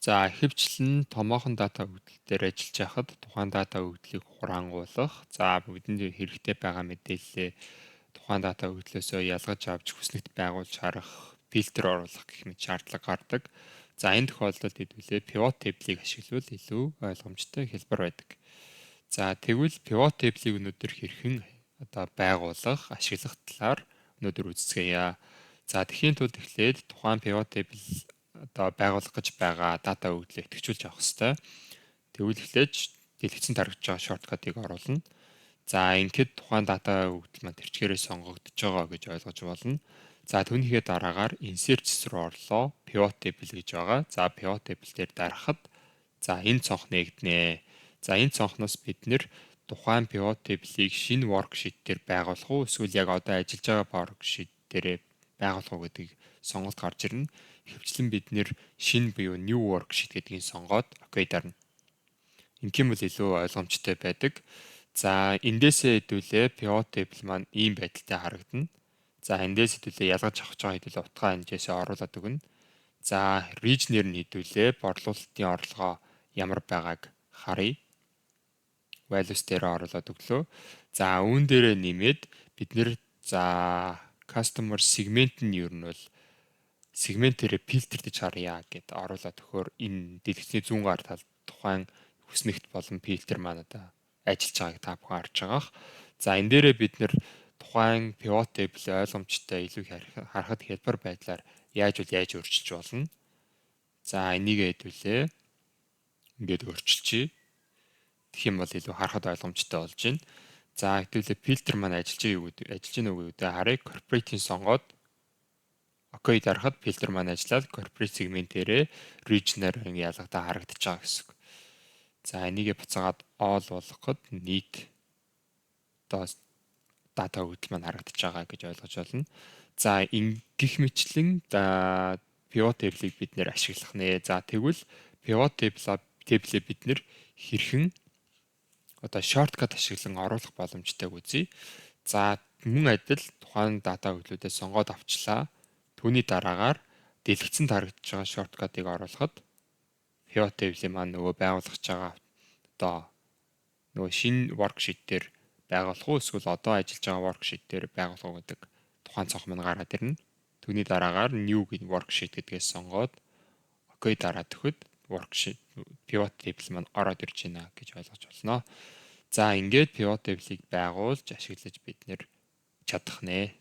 За ихэвчлэн томоохон дата өгөгдөл дээр ажиллаж байхад тухайн дата өгөгдлийг хураангуулах, за бидэнд хэрэгтэй байгаа мэдээллээ тухайн дата өгөгдлөөсөө ялгаж авч хүснэгт байгуулж харах, фильтр оруулах гэх мэт шаардлага гардаг. За энэ тохиолдолд хэдүүлээ pivot table-ийг ашиглавал илүү ойлгомжтой хэлбэр байдаг. За тэгвэл pivot table-ийг өнөөдөр хэрхэн байгуулах, ашиглах талаар өнөөдөр үздэсгэе. За тэгэхээр тулд эхлээд тухайн pivot table байгуулах гэж байгаа дата өгөгдлөө идэвхжүүлж авах хэрэгтэй. Тэгвэл эхлээж дэлгэцэн тарагдж байгаа шорткатыг оруулна. За ингээд тухайн дата өгөгдөл маань тэрчгээрээ сонгогдож байгаа гэж ойлгож болно. За түүнийхээ дараагаар inserts руу орлоо. Pivot table гэж байгаа. За pivot table дээр дарахад за энэ цонх нээгднэ. За энэ цонхноос бид нэр тухайн pivot table-ийг шинэ worksheet дээр байгуулах уу эсвэл яг одоо ажиллаж байгаа worksheet дээр байгуулах уу гэдгийг сонголт гарч ирнэ. Ихэвчлэн бид нэр шинэ буюу new worksheet гэдгийг сонгоод OK дарна. Ингэм бол илүү ойлгомжтой байдаг. За эндээсээ хэдүүлээ pivot table маань ийм байдалтай харагдана. За эндээс хэдүүлээ ялгаж авах байгаа хэдүүлээ утгаа хэмжээсээ оруулаад өгнө. За region-ээр нь хэдүүлээ борлуулалтын орлогоо ямар байгааг харъя. Values дээр оруулаад өглөө. За үүн дээрээ нэмээд бид нэр за customer segment нь юу нь бол сегментээр фильтрдэж харъя гэд оруулаад өгөхөөр энэ дэлгэцний зүүн гар талд тухайн хүснэгт болон фильтр маань одоо ажиллаж байгааг та бүхэн харж байгаах. За энэ дээрээ бид нэр тухайн pivot table ойлгомжтой илүү харахад хялбар байдлаар яаж өөрчилж болно. За энийг хэдүүлээ ингээд өөрчилчихье. Тэгэх юм бол илүү харахад ойлгомжтой болж байна. За хэдүүлээ фильтр маань ажиллаж байна уу гэдэг харъя. Corporate-ийн сонгоод OK дарахад фильтр маань ажиллаад corporate segment-ээрээ region-аар ялгадаа харагдаж байгаа гэсэн үг. За энийгээ буцаагаад all болгоход нийт дата өгөгдөл маань харагдаж байгаа гэж ойлгож байна. За ингэх мэтлэн pivot table-ийг бид нэр ашиглах нэ. За тэгвэл pivot table-ийг бид нэр хэрхэн shortcut ашиглан оруулах боломжтойг үзье. За мөн адил тухайн дата өгөгдлүүдээ сонгоод авчлаа. Түүний дараагаар дэлгэцэн тарагдж байгаа shortcut-ыг оруулахад pivot table-ийн маань нөгөө байгуулах байгаа нөгөө шинэ worksheet дээр байгуулах уу эсвэл одоо ажиллаж байгаа worksheet дээр байгуулах уу гэдэг тухайн цонх маань гараад ирнэ. Түүний дараагаар new worksheet гэдгээс сонгоод OK дараад өгөхөд worksheet pivot table маань ороод ирж байна гэж ойлгож болно. За ингээд pivot table-ийг байгуулж ашиглаж бид нэр чадах нэ.